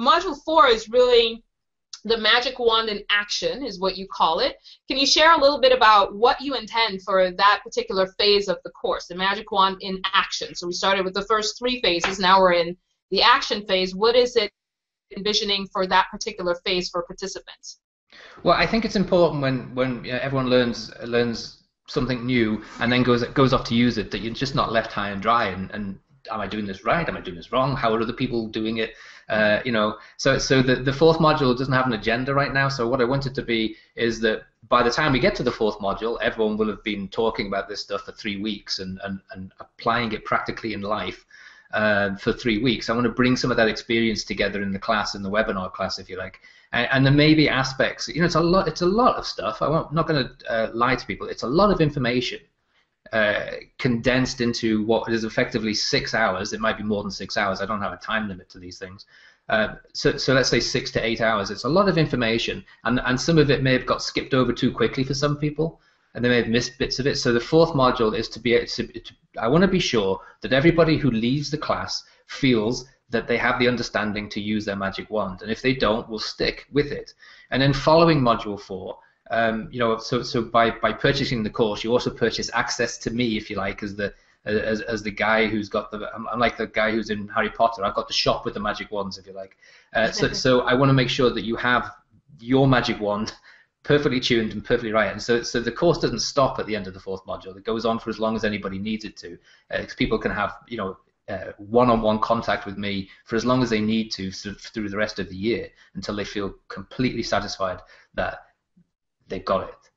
Module 4 is really the magic wand in action, is what you call it. Can you share a little bit about what you intend for that particular phase of the course, the magic wand in action? So we started with the first 3 phases. Now we're in the action phase. What is it envisioning for that particular phase for participants? Well, I think it's important when everyone learns something new and then goes off to use it, that you're just not left high and dry and am I doing this right? Am I doing this wrong? How are other people doing it? So the 4th module doesn't have an agenda right now. So what I want it to be is that by the time we get to the 4th module, everyone will have been talking about this stuff for 3 weeks and applying it practically in life for 3 weeks. I want to bring some of that experience together in the class, in the webinar class, if you like. And there may be aspects. It's a lot of stuff. I'm not going to lie to people. It's a lot of information. Condensed into what is effectively 6 hours. It might be more than 6 hours. I don't have a time limit to these things. So let's say 6 to 8 hours. It's a lot of information, and some of it may have got skipped over too quickly for some people, and they may have missed bits of it. So the 4th module is to be able to, I want to be sure that everybody who leaves the class feels that they have the understanding to use their magic wand, and if they don't, we'll stick with it. And then following module 4, so by purchasing the course, you also purchase access to me, if you like, as the guy who's got I'm like the guy who's in Harry Potter. I've got the shop with the magic wands, if you like. So I want to make sure that you have your magic wand perfectly tuned and perfectly right. And so the course doesn't stop at the end of the 4th module. It goes on for as long as anybody needs it to. People can have one-on-one contact with me for as long as they need to through the rest of the year, until they feel completely satisfied that they've got it,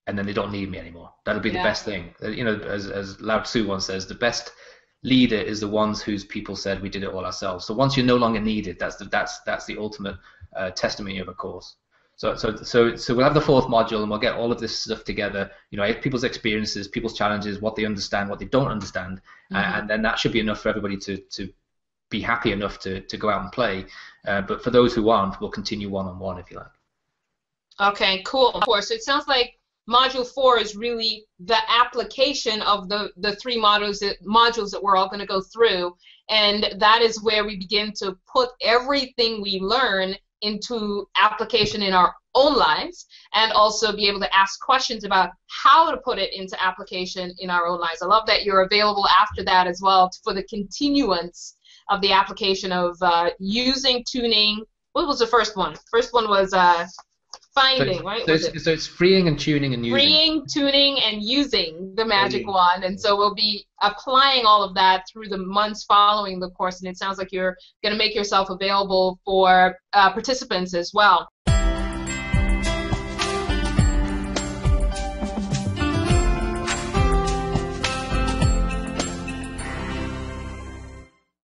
and then they don't need me anymore. That'll be the best thing. As Lao Tzu once says, the best leader is the ones whose people said we did it all ourselves. So once you're no longer needed, that's the ultimate testimony of a course. So we'll have the 4th module, and we'll get all of this stuff together. People's experiences, people's challenges, what they understand, what they don't understand, and then that should be enough for everybody to be happy enough to go out and play. But for those who aren't, we'll continue one-on-one, if you like. Okay, cool. Of course, it sounds like Module 4 is really the application of the 3 modules that we're all going to go through, and that is where we begin to put everything we learn into application in our own lives, and also be able to ask questions about how to put it into application in our own lives. I love that you're available after that as well for the continuance of the application of using, tuning. What was the first one? First one was finding, right? So it's freeing and tuning and using. Freeing, tuning, and using the magic wand. And so we'll be applying all of that through the months following the course. And it sounds like you're going to make yourself available for participants as well.